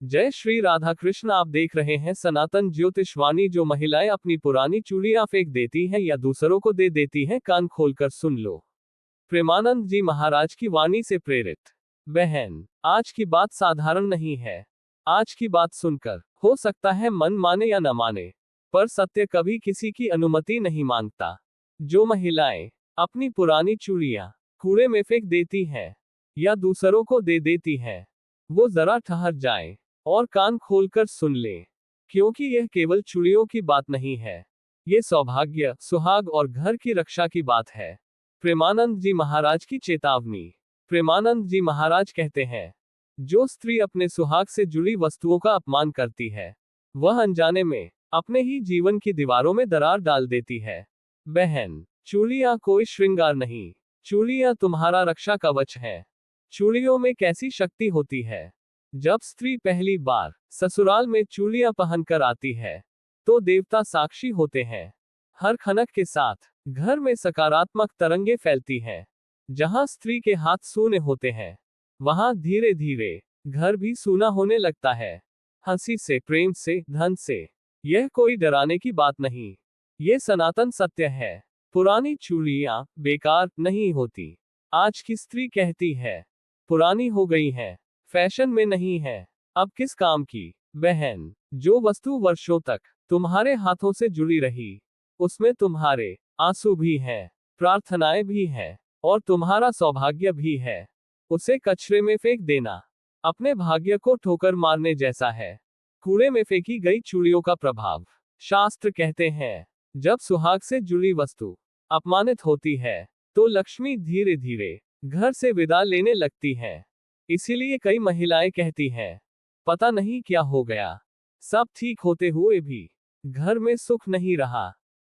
जय श्री राधा कृष्ण। आप देख रहे हैं सनातन ज्योतिषवाणी। जो महिलाएं अपनी पुरानी चूड़ियां फेंक देती हैं या दूसरों को दे देती हैं, कान खोलकर सुन लो। प्रेमानंद जी महाराज की वाणी से प्रेरित। बहन, आज की बात साधारण नहीं है। आज की बात सुनकर हो सकता है मन माने या न माने, पर सत्य कभी किसी की अनुमति नहीं मांगता। जो महिलाएं अपनी पुरानी चूड़ियां कूड़े में फेंक देती हैं या दूसरों को दे देती हैं, वो जरा ठहर जाएं और कान खोलकर सुन ले, क्योंकि यह केवल चूड़ियों की बात नहीं है। ये सौभाग्य, सुहाग और घर की रक्षा की बात है। प्रेमानंद जी महाराज की चेतावनी। प्रेमानंद जी महाराज कहते हैं, जो स्त्री अपने सुहाग से जुड़ी वस्तुओं का अपमान करती है, वह अनजाने में अपने ही जीवन की दीवारों में दरार डाल देती है। बहन, चूड़ियां कोई श्रृंगार नहीं, चूड़ियां तुम्हारा रक्षा कवच है। चूड़ियों में कैसी शक्ति होती है। जब स्त्री पहली बार ससुराल में चूड़ियां पहनकर आती है, तो देवता साक्षी होते हैं। हर खनक के साथ घर में सकारात्मक तरंगे फैलती हैं। जहां स्त्री के हाथ सूने होते हैं, वहां धीरे धीरे घर भी सूना होने लगता है। हंसी से, प्रेम से, धन से। यह कोई डराने की बात नहीं, ये सनातन सत्य है। पुरानी चूड़ियां बेकार नहीं होती। आज की स्त्री कहती है, पुरानी हो गई है, फैशन में नहीं है, अब किस काम की। बहन, जो वस्तु वर्षों तक तुम्हारे हाथों से जुड़ी रही, उसमें तुम्हारे आंसू भी हैं, प्रार्थनाएं भी हैं, और तुम्हारा सौभाग्य भी है। उसे कचरे में फेंक देना अपने भाग्य को ठोकर मारने जैसा है। कूड़े में फेंकी गई चूड़ियों का प्रभाव। शास्त्र कहते हैं, जब सुहाग से जुड़ी वस्तु अपमानित होती है, तो लक्ष्मी धीरे धीरे घर से विदा लेने लगती है। इसीलिए कई महिलाएं कहती हैं, पता नहीं क्या हो गया, सब ठीक होते हुए भी घर में सुख नहीं रहा।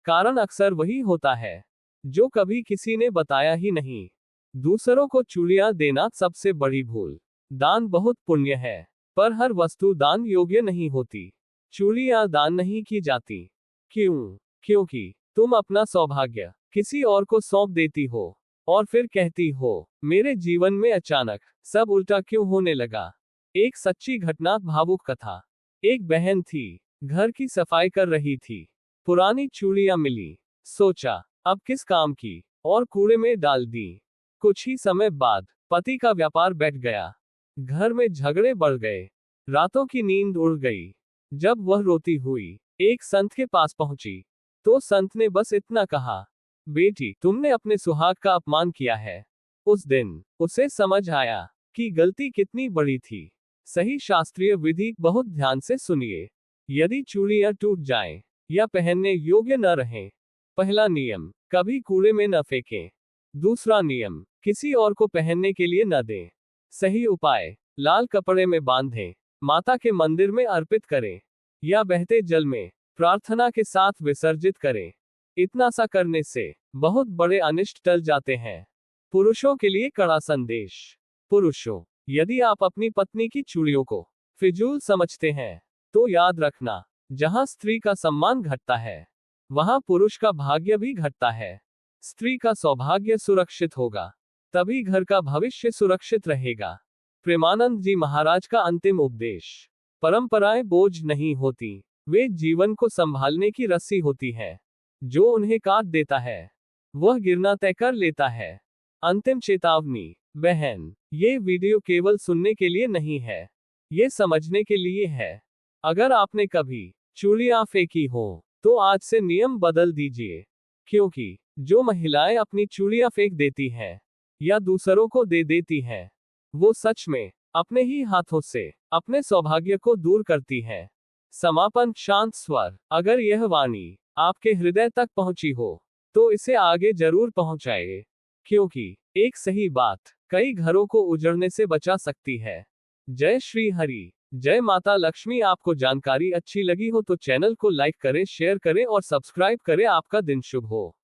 कारण अक्सर वही होता है जो कभी किसी ने बताया ही नहीं। दूसरों को चूड़ियां देना सबसे बड़ी भूल। दान बहुत पुण्य है, पर हर वस्तु दान योग्य नहीं होती। चूड़ियां दान नहीं की जाती। क्यों? क्योंकि तुम अपना सौभाग्य किसी और को सौंप देती हो और फिर कहती हो, मेरे जीवन में अचानक सब उल्टा क्यों होने लगा। एक सच्ची घटना, भावुक कथा। एक बहन थी, घर की सफाई कर रही थी, पुरानी चूड़ियां मिली, सोचा अब किस काम की, और कूड़े में डाल दी। कुछ ही समय बाद पति का व्यापार बैठ गया, घर में झगड़े बढ़ गए, रातों की नींद उड़ गई। जब वह रोती हुई एक संत के पास पहुंची, तो संत ने बस इतना कहा, बेटी, तुमने अपने सुहाग का अपमान किया है। उस दिन उसे समझ आया कि गलती कितनी बड़ी थी। सही शास्त्रीय विधि बहुत ध्यान से सुनिए। यदि चूड़ियां टूट जाएं या पहनने योग्य न रहें, पहला नियम, कभी कूड़े में न फेंकें। दूसरा नियम, किसी और को पहनने के लिए न दें। सही उपाय, लाल कपड़े में बांधें, माता के मंदिर में अर्पित करें, या बहते जल में प्रार्थना के साथ विसर्जित करें। इतना सा करने से बहुत बड़े अनिष्ट टल जाते हैं। पुरुषों के लिए कड़ा संदेश। पुरुषों, यदि आप अपनी पत्नी की चूड़ियों को फिजूल समझते हैं, तो याद रखना, जहां स्त्री का सम्मान घटता है, वहां पुरुष का भाग्य भी घटता है। स्त्री का सौभाग्य सुरक्षित होगा, तभी घर का भविष्य सुरक्षित रहेगा। प्रेमानंद जी महाराज का अंतिम उपदेश। परंपराएं बोझ नहीं होती, वे जीवन को संभालने की रस्सी होती है। जो उन्हें काट देता है, वह गिरना तय कर लेता है। अंतिम चेतावनी। बहन, ये वीडियो केवल सुनने के लिए नहीं है, ये समझने के लिए है। अगर आपने कभी चूड़ियां फेंकी हो, तो आज से नियम बदल दीजिए, क्योंकि जो महिलाएं अपनी चूड़ियां फेंक देती हैं या दूसरों को दे देती हैं, वो सच में अपने ही हाथों से अपने सौभाग्य को दूर करती हैं। समापन। शांत स्वर। अगर यह वाणी आपके हृदय तक पहुंची हो, तो इसे आगे जरूर पहुंचाइए, क्योंकि एक सही बात कई घरों को उजड़ने से बचा सकती है। जय श्री हरि। जय माता लक्ष्मी। आपको जानकारी अच्छी लगी हो तो चैनल को लाइक करें, शेयर करें और सब्सक्राइब करें। आपका दिन शुभ हो।